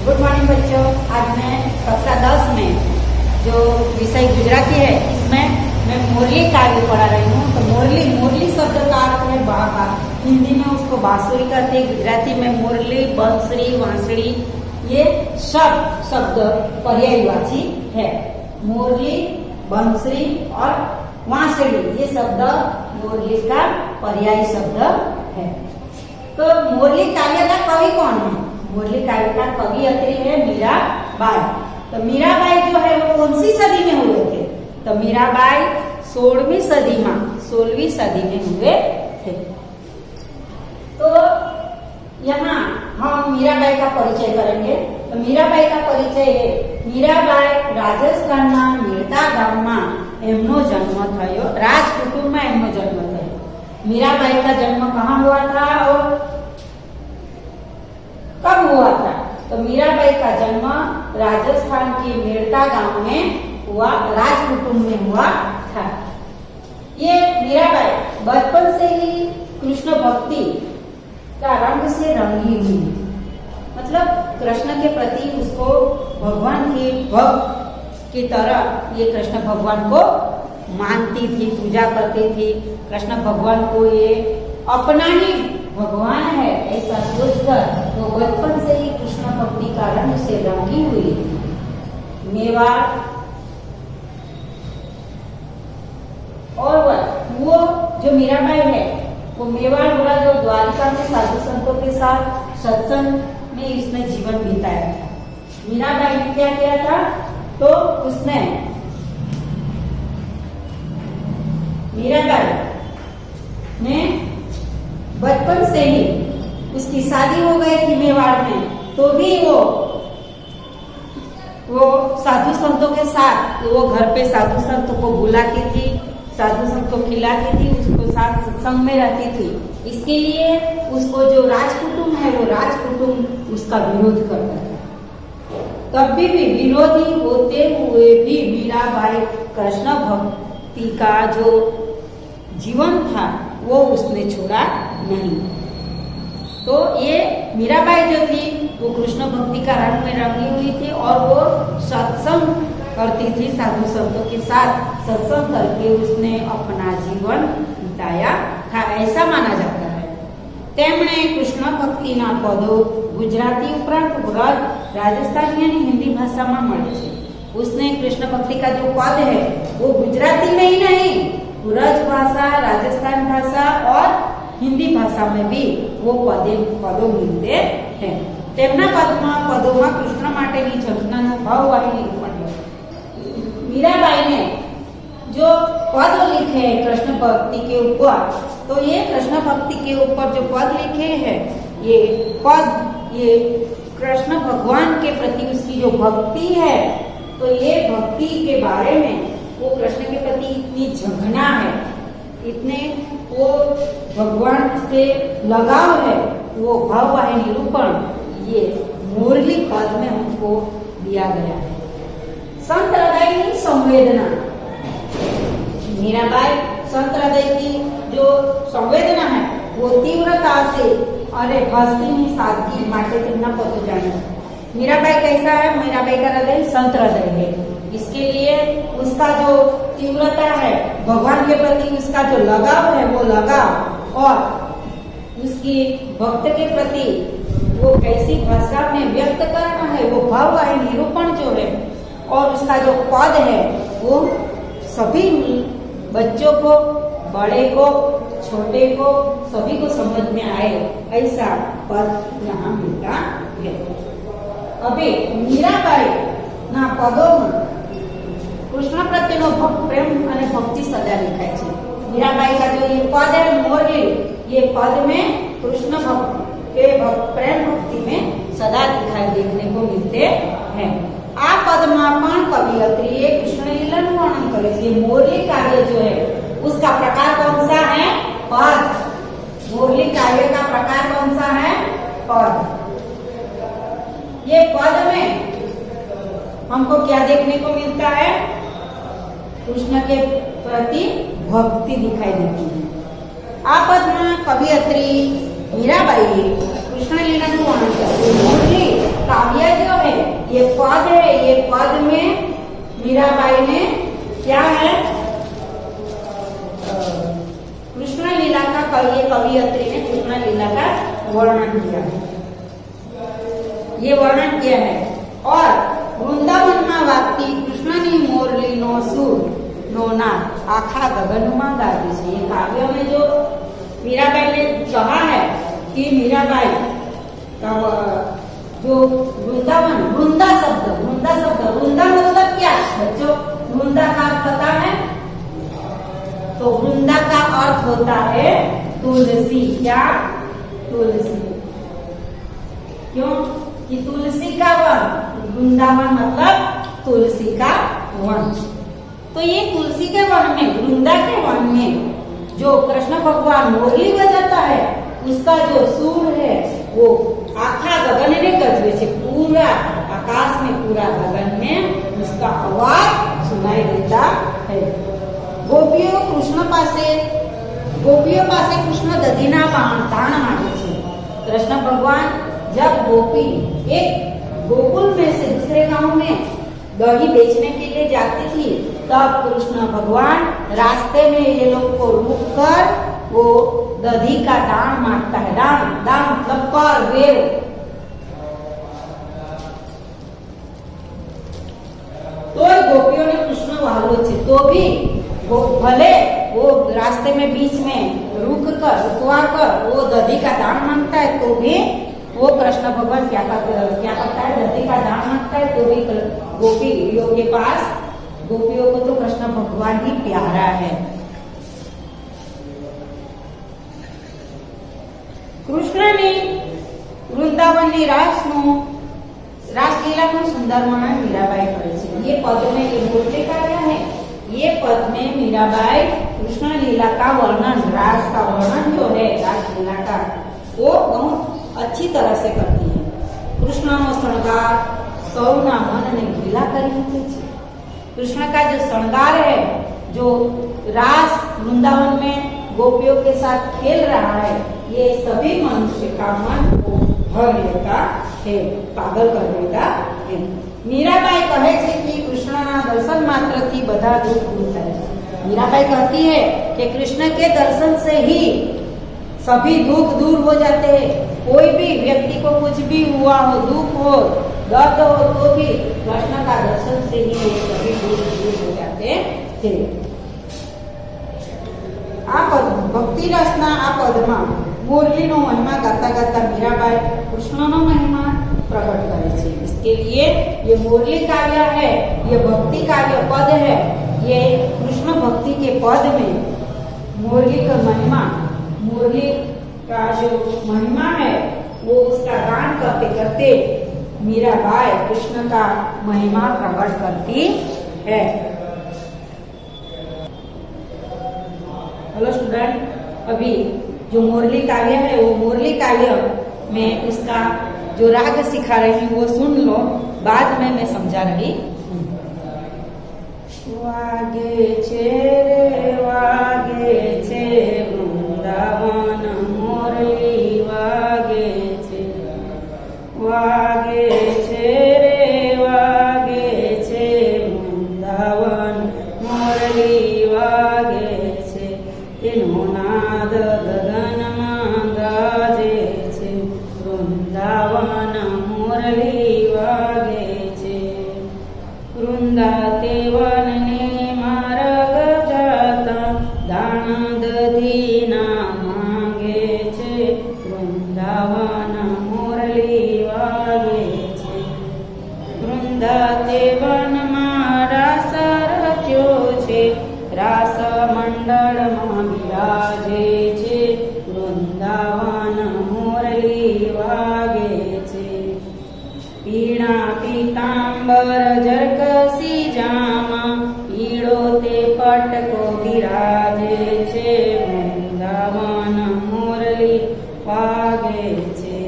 Good morning बच्चों। आज मैं कक्षा 10 में जो विषय गुजराती है इसमें मैं मुरली काव्य पढ़ा रही हूँ। तो मुरली शब्द का अर्थ है बाबा। हिंदी में उसको बांसुरी कहते हैं, गुजराती में मुरली, बंसरी, वांसड़ी ये शब्द पर्यायवाची है। मुरली, बंसरी और वांसड़ी ये शब्द मुरली का पर्यायी शब्द है। तो मुरली काव्य का कवि कौन है? मुरली काव्य का कवियत्री है मीराबाई। तो मीराबाई जो है वो कौन सी सदी में हुए थे? तो मीराबाई 16वीं सदी में हुए थे। तो यहाँ हम मीराबाई का परिचय करेंगे। तो मीराबाई का परिचय है, मीराबाई રાજસ્થાનના મેરતા ગામમાં એમનો જન્મ થયો। राज कुटुंब में એમનો जन्म થયો। मीराबाई का जन्म कहाँ हुआ था और कब हुआ था? तो मीराबाई का जन्म राजस्थान के मेरता गांव में हुआ, राज कुटुंब में हुआ था। ये मीराबाई बचपन से ही कृष्ण भक्ति का रंग से रंगी हुई, मतलब कृष्ण के प्रति उसको भगवान के भक्त की तरह ये कृष्ण भगवान को मानती थी, पूजा करती थी। कृष्ण भगवान को ये अपना ही भगवान है ऐसा सोचकर तो बचपन से ही कृष्ण भक्ति का रंग से रंगी हुई। मेवाड़ और वो जो मीराबाई है वो मेवाड़ वाला जो द्वारिका में साधु संतों के साथ सत्संग में इसने जीवन बिताया था। मीराबाई ने क्या किया था? तो उसने मीराबाई ने बचपन से ही उसकी शादी हो गई थी मेवाड़ में, तो भी वो साधु संतों के साथ वो घर पे साधु संतों को बुलाती थी, साधु संत को खिलाती थी, उसको साथ सत्संग में रहती थी। इसके लिए उसको जो राजकुटुंब है वो राजकुटुंब उसका विरोध करता था। तब भी विरोधी होते हुए भी मीराबाई कृष्ण भक्ति का जो जीवन था वो उसने छोड़ा नहीं। तो ये मीराबाई जो थी वो कृष्ण भक्ति का रंग में रंगी हुई थी और वो सत्संग करती थी, साधु संतों के साथ सत्संग करके उसने अपना जीवन बिताया था, ऐसा माना जाता है। તેમણે કૃષ્ણ ભક્તિના પદો ગુજરાતી ઉપરાંત વ્રજ રાજસ્થાની અને हिंदी भाषा में મળે છે। उसने कृष्ण भक्ति का जो पद है वो गुजराती में ही नहीं, ब्रज भाषा, राजस्थान भाषा और हिंदी भाषा में भी वो पदों मिलते हैं। તેમના પદોમાં કૃષ્ણ માટેની ઝંખનાનો ભાવવાહિની રૂપણ है। मीराबाई ने जो पद लिखे हैं कृष्ण भक्ति के ऊपर, तो ये कृष्ण भक्ति के ऊपर जो पद लिखे हैं ये पद ये कृष्ण भगवान के प्रति उसकी जो भक्ति है, तो ये भक्ति के बारे में वो कृष्ण के प्रति इतनी झंखना है, इतने वो भगवान से लगाव है, वो भाववाहिनी निरूपण ये मुरली पद में उनको दिया गया है। संत हृदय की संवेदना, मीराबाई संत हृदय की जो संवेदना है वो तीव्रता से अरे हस्ती सादगी माटे તેમના પદો જાણે। मीराबाई कैसा है? मीराबाई का हृदय संत हृदय है। इसके लिए उसका जो तीव्रता है, भगवान के प्रति उसका जो लगाव है वो लगाव और उसकी भक्त के प्रति वो कैसी भाषा में व्यक्त करना है वो भाव का निरूपण जो है, और उसका जो पद है वो सभी बच्चों को, बड़े को, छोटे को, सभी को समझ में आए ऐसा पद यहाँ मिलता है। अभी मीराबाई ना पदों में कृष्ण प्रत्येनो प्रेम અને भक्ति सदा लिखाय છે। मीराबाई का जो ये पद है मुरली, ये पद में कृष्ण के प्रेम भक्ति में सदा दिखाई देखने को मिलते हैं। आ पद में कवियत्री कृष्ण लीला वर्णन करे। ये मुरली काव्य जो है उसका प्रकार कौन सा है? पद। मुरली काव्य का प्रकार कौन सा है? पद। ये पद में हमको क्या देखने को मिलता है? कृष्ण के प्रति भक्ति दिखाई देती है। आ पद में कवियत्री मीराबाई कृष्ण लीला वर्णन करे। मुरली काव्य जो ये पद है, ये पद में मीराबाई ने क्या है, कृष्ण लीला का ये कवियत्री ने कृष्ण लीला का वर्णन किया है, ये वर्णन किया है। और वृंदावन में वागती कृष्णनी मोरली नो सुर नो नाद आखा गगनमा गाती है। ये काव्य में जो मीराबाई ने कहा है कि मीराबाई का जो वृंदावन, वृंदा शब्द वृंदा मतलब क्या बच्चों, वृंदा का अर्थ पता है? तो वृंदा का अर्थ होता है तुलसी। क्या? तुलसी। क्यों? कि तुलसी का वन, वृंदावन मतलब तुलसी का वन। तो ये तुलसी के वन में, वृंदा के वन में जो कृष्ण भगवान मुरली बजाता है, उसका जो सुर है वो आखा गगन ने गजवे छे, पूरा आकाश में, पूरा गगन में उसका आवाज सुनाई देता है। गोपीओ पासे कृष्ण दधीना दान मांगे छे। कृष्ण भगवान जब गोपी एक गोकुल में से दूसरे गांव में दही बेचने के लिए जाती थी, तब कृष्ण भगवान रास्ते में ये लोग को रुक कर वो दधी का दान मांगता है। दान मतलब कर, वेव। तो गोपियों ने कृष्ण वालो छे, तो भी वो भले वो रास्ते में बीच में रुकवा कर वो दधी का दान मांगता है, तो भी वो कृष्ण भगवान क्या करता है, दधी का दान मांगता है, तो भी गोपियों के पास, गोपियों को तो कृष्ण भगवान ही प्यारा है। કૃષ્ણની વૃંદાવનની રાસલીલાનું સુંદર વર્ણન મીરાબાઈ કરે છે। ये पद में ये मूर्ति कार्य है, ये पद में मीराबाई कृष्ण लीला का वर्णन, रास का वर्णन जो है, रासलीला का, वो बहुत अच्छी तरह से करती है। कृष्णનો श्रृंगार સૌના મનને ઘીલા કરી મૂકે છે। कृष्ण का जो श्रृंगार है, जो रास वृंदावन में गोपियों के साथ खेल रहा है, ये सभी मनुष्य का मन को भर लेता है, पागल कर देता है। मीराबाई कहे छे कि कृष्णना दर्शन मात्र थी बधा दुख दूर थाय छे। मीराबाई कहती है कि कृष्ण के दर्शन से ही सभी दुख दूर हो जाते हैं। कोई भी व्यक्ति को कुछ भी हुआ हो, दुख हो, दर्द हो, तो भी कृष्ण का दर्शन से ही ये सभी दुख दूर हो जाते थे। आ पद भक्ति रसना आ पदमा मुरलीनो महिमा गाता गाता मीराबाई कृष्णनो महिमा प्रकट करे छे। इसके लिए ये मुरली काव्य है, ये भक्ति काव्य पद है। ये कृष्ण भक्ति के पद में मुरली का महिमा, मुरली का जो महिमा है वो उसका गान करते करते मीराबाई कृष्ण का महिमा प्रकट करती है। हेलो स्टूडेंट, अभी जो मुरली काव्य है वो मुरली काव्य में उसका जो राग सिखा रही हूँ वो सुन लो, बाद में मैं समझा रही हूँ। वागे छे रे वागे छे वृंदावन मुरली वागे छे, वागे छे रे वागे छे वृंदावन मुरली वागे छे, एनो नाद गगનમાં ગાજે છે, વૃંદાવન મુરલી વાગે છે। વૃંદા તે વનને માર્ગ જાતા દાણ દધીના માંગે છે, વૃંદાવન મુરલી વાગે છે। વૃંદા તે વનમાં રાસ રચ્યો છે, રાસ મંડળમાં બિરાજે છે, વૃંદાવન મુરલી વાગે છે। પીળા પીતાંબર જરકસી જામા પીળો તે પટકો બિરાજે છે, વૃંદાવન મુરલી વાગે છે।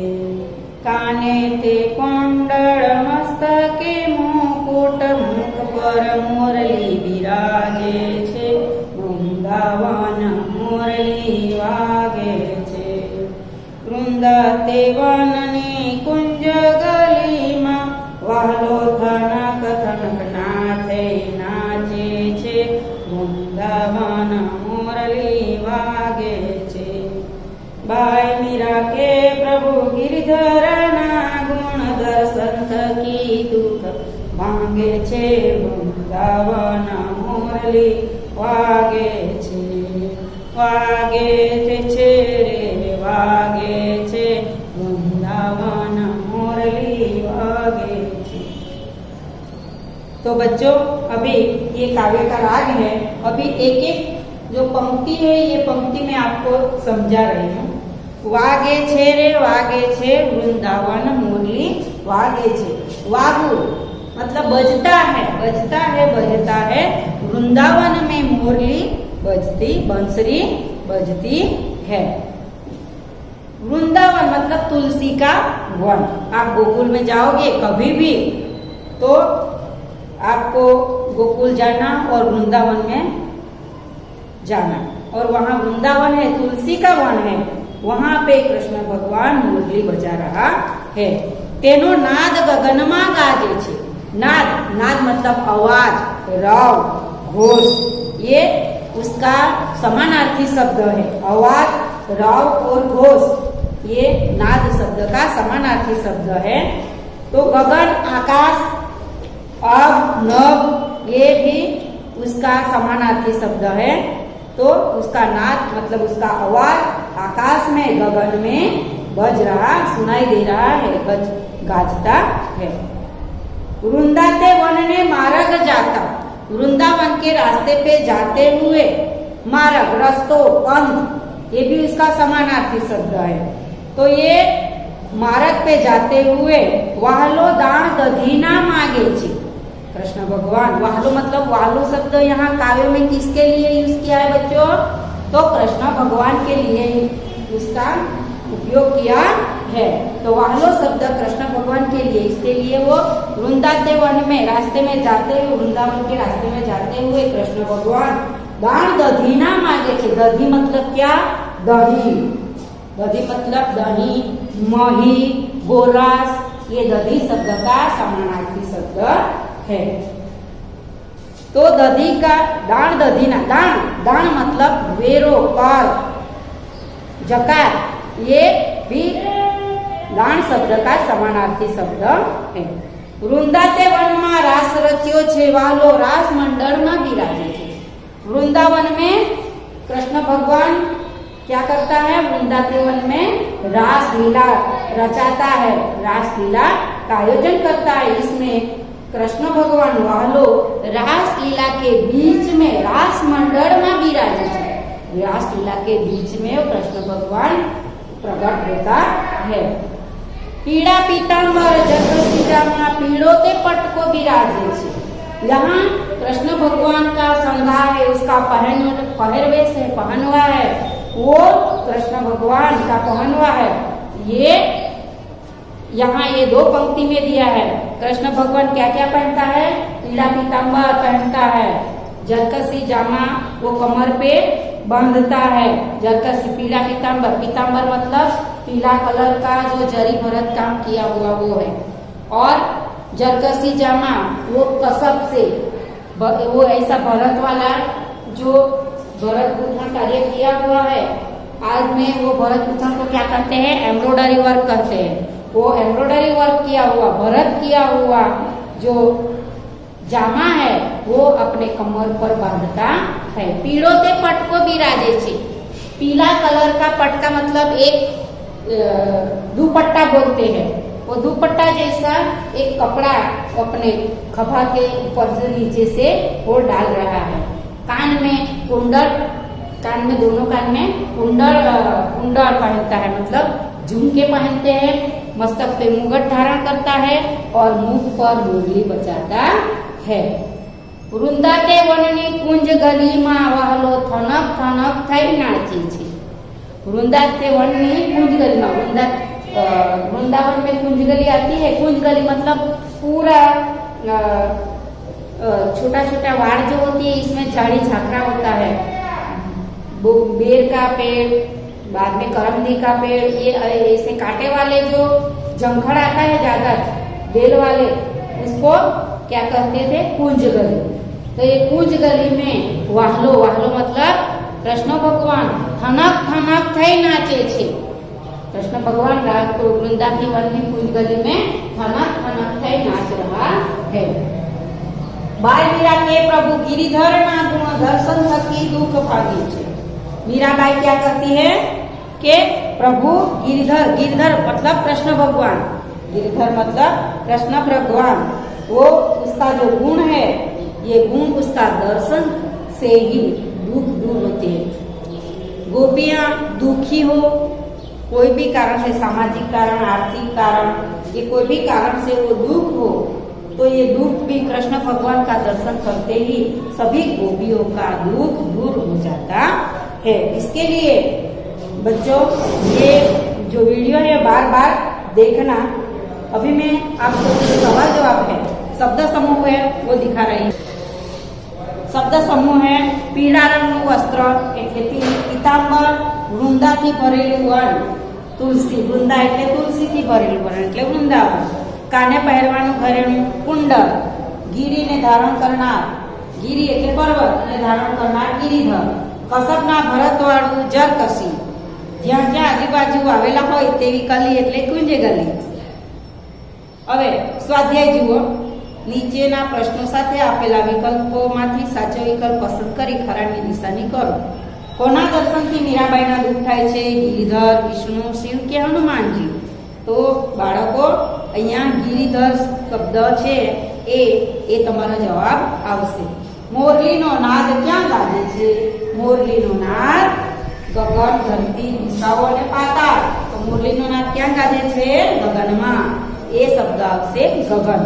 કાને તે કુંડળ મસ્તકે મુકુટ મુખ પર મુરલી બિરાજે છે, વૃંદાવન મુરલી વાગે છે। વૃંદા તે વનની કુંજ ગલીમાં વહાલો दुख भांगे छे वृंदावन मुरली वागे छे रे वागे छे वृंदावन मुरली वागे छे। तो बच्चों अभी ये काव्य का राग है। अभी एक एक जो पंक्ति है ये पंक्ति मैं आपको समझा रही हूँ। वागे छे रे वागे छे वृंदावन मुरली वागे छे। वागु मतलब बजता है वृंदावन में मुरली बजती बंसरी बजती है। वृंदावन मतलब तुलसी का वन। आप गोकुल में जाओगे कभी भी तो आपको गोकुल जाना और वृंदावन में जाना, और वहां वृंदावन है, तुलसी का वन है, वहां पे कृष्ण भगवान मुरली बजा रहा है। तेनो नाद गगनमा गाजे छे। नाद मतलब आवाज, राव, घोष, ये उसका समानार्थी शब्द है। आवाज, राव और घोष ये नाद शब्द का समानार्थी शब्द है। तो गगन, आकाश, अब, नभ ये भी उसका समानार्थी शब्द है। तो उसका नाद मतलब उसका आवाज आकाश में, गगन में बज रहा, सुनाई दे रहा है, गाजता है। वृंदाते वन ने मार्ग जाता। वृंदावन के रास्ते पे जाते हुए, मार्ग रस्तो, पंथ ये भी उसका समानार्थी शब्द है। तो ये मार्ग पे जाते हुए वाहलो दान दधीना मांगे छे। कृष्ण भगवान, वाहलो मतलब वाहलो शब्द यहाँ काव्य में किसके लिए यूज किया है बच्चों? तो कृष्ण भगवान के लिए उसका उपयोग किया है। तो वाहलो शब्द कृष्ण भगवान के लिए, इसके लिए वो वृंदाते वन में रास्ते में जाते हुए, वृंदावन के रास्ते में जाते हुए कृष्ण भगवान दान दधीना मांगे थे। दधी मतलब क्या? दही। दधी मतलब दही, मही, गोरास, ये दधी शब्द का समानार्थी शब्द है। तो दधी का दान दधीना, दान मतलब वेरो, कर, जकार, ये भी दान शब्द का समानार्थी शब्द है। वृंदाते वन में रास रच्यो छे वालो रास मंडल में बिराजे छे। वृंदावन में कृष्ण भगवान क्या करता है? वृंदाते वन में रास लीला रचाता है, रास लीला का आयोजन करता है। इसमें कृष्ण भगवान वालो रास लीला के बीच में रास मंडल में बिराजे छे। रास लीला के बीच में कृष्ण भगवान प्रकट होता है। पीड़ा पीताम्बर जगसीजामा पीड़ोते पट को बिराजे छे। यहाँ कृष्ण भगवान का श्रृंगार है, उसका पहरवेश है, पहनवा है, वो कृष्ण भगवान का पहनवा है। ये यहाँ ये दो पंक्ति में दिया है। कृष्ण भगवान क्या क्या पहनता है? पीला पीताम्बर पहनता है, जरकसी जामा वो कमर पे बांधता है, जरकसी पीला पीताम्बर, पीताम्बर मतलब पीला कलर का जो जरी भरत काम किया हुआ वो है, और जरकसी जामा वो कसब से वो ऐसा भरत वाला जो भरत गुथन कार्य किया हुआ है। आज में वो भरत गुथन को क्या करते हैं? एम्ब्रॉयडरी वर्क करते हैं। वो एम्ब्रॉयडरी वर्क किया हुआ, भरत किया हुआ जो जामा है वो अपने कमर पर बांधता है। पीड़ोते पट को बिराजे छे। पीला कलर का पट का मतलब एक दुपट्टा बोलते हैं। वो दुपट्टा जैसा एक कपड़ा अपने खभा के ऊपर से नीचे से वो डाल रहा है। कान में कुंडल, कान में दोनों कान में कुंडल पहनता है, मतलब झुमके पहनते हैं, मस्तक पे मुगट धारण करता है और मुख पर मुरली बजाता है। वृंदाते वननी कुंज गली मा वाहलो थनक थनक थई नाचे छे। वृंदाते वननी कुंज गली मा, वृंदावन में कुंज गली आती है। कुंज गली मतलब पूरा छोटा छोटा वाड़ जो होती है, इसमें झाड़ी झाकरा होता है। बेर का पेड़, बाद में करमदी का पेड़, ये ऐसे कांटे वाले जो जंखड़ आता है ज्यादा बेल वाले, उसको क्या कहते थे? कुंज गली। तो ये कुंज गली में वाहलो, वाहलो मतलब कृष्ण भगवान थनक थनक थई नाचे छे। कृष्ण भगवान रात को वृंदा की वन में कुंज गली में थनक थनक थई नाच रहा है। बाल मीरा के प्रभु गिरिधर ना गुण दर्शन थकी दुख भागी छे। मीराबाई क्या करती है कि प्रभु गिरिधर, गिरिधर मतलब कृष्ण भगवान, गिरिधर मतलब कृष्ण भगवान, वो उसका जो गुण है, ये गुण उसका दर्शन से ही दुख दूर होते हैं। गोपियां दुखी हो, कोई भी कारण से, सामाजिक कारण, आर्थिक कारण, ये कोई भी कारण से वो दुख हो, तो ये दुख भी कृष्ण भगवान का दर्शन करते ही सभी गोपियों का दुख दूर हो जाता है। इसके लिए बच्चों ये जो वीडियो है बार बार देखना। अभी मैं आपको सवाल जवाब है, शब्द समूह है वो दिखा रही हूँ। शब्द समूह है पीળા રંગનું વસ્ત્ર એટલે પીતાંબર, વૃંદાથી ભરેલું વન, તુલસી, વૃંદા એટલે તુલસીથી ભરેલું વન એટલે વૃંદાવન, કાને પહેરવાનું ઘરેણું કુંડળ, ગીરીને ધારણ કરનાર, ગીરી એટલે પર્વત ને ધારણ કરનાર ગિરિધર, કસબના ભરતવાળું જરકસી, જ્યાં જ્યાં આજુબાજુ આવેલા હોય તેવી કલી એટલે કુંજે ગલી। હવે સ્વાધ્યાય જુઓ। નીચેના પ્રશ્નો સાથે આપેલા વિકલ્પોમાંથી સાચો વિકલ્પ પસંદ કરી ખરાની નિશાની કરો। કોના દર્શનથી મીરાબાઈના દુઃખ થાય છે? ગિરિધર, વિષ્ણુ, શિવ કે હનુમાનજી? તો બાળકો અહીંયા ગિરિધર શબ્દ છે એ તમારો જવાબ આવશે। મોરલીનો નાદ ક્યાં ગાજે છે? મોરલીનો નાદ ગગન, ધરતી, દિશાઓ અને પાતાળ। તો મોરલીનો નાદ ક્યાં ગાજે છે? ગગનમાં। એ શબ્દ આવશે ગગન।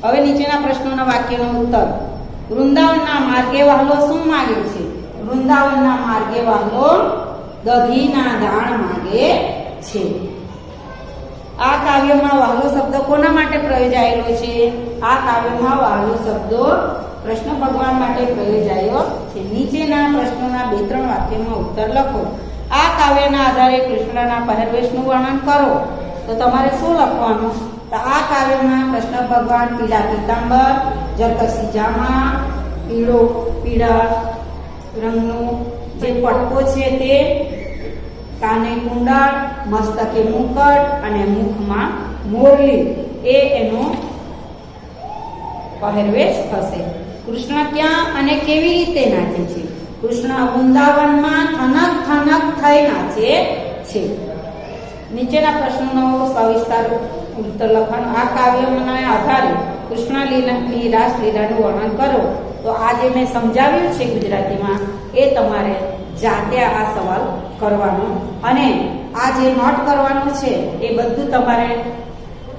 હવે નીચેના પ્રશ્નોના વાક્યનો ઉત્તર। વૃંદાવનના માર્ગે વહાલો શું માગે છે? વૃંદાવનના માર્ગે વહાલો દધીના દાણ માગે છે। આ કાવ્યમાં વહાલો શબ્દ કોના માટે પ્રયોજાયેલો છે? આ કાવ્યમાં વહાલો શબ્દો કૃષ્ણ ભગવાન માટે પ્રયોજાયો છે। નીચેના પ્રશ્નોના 2-3 વાક્યમાં ઉત્તર લખો। આ કાવ્યના આધારે કૃષ્ણના પહેરવેશનું વર્ણન કરો। તો તમારે શું લખવાનું? તો આ કાવ્યમાં કૃષ્ણ ભગવાન પીળા પીતાંબર, જરકસી જામા, પીળા રંગનો જે પટકો છે તે, કાને કુંડળ, મસ્તકે મુકટ અને મુખમાં મોરલી, એ એનો પહેરવેશ થશે। કૃષ્ણ ક્યાં અને કેવી રીતે નાચે છે? કૃષ્ણ વૃંદાવનમાં થનક થનક થઈ નાચે છે। નીચેના પ્રશ્નોનો સવિસ્તાર ઉત્તર લખવાનો। આ કાવ્યના આધારે કૃષ્ણ લીલાની રાસલીલાનું વર્ણન કરો। તો આ જે મેં સમજાવ્યું છે ગુજરાતીમાં, એ તમારે જાતે આ સવાલ કરવાનો અને આ જે નોટ કરવાનું છે એ બધું તમારે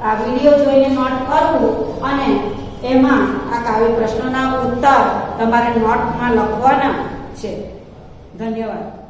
આ વિડીયો જોઈને નોટ કરવું અને એમાં આ કાવ્ય પ્રશ્નોના ઉત્તર તમારે નોટમાં લખવાના છે। ધન્યવાદ।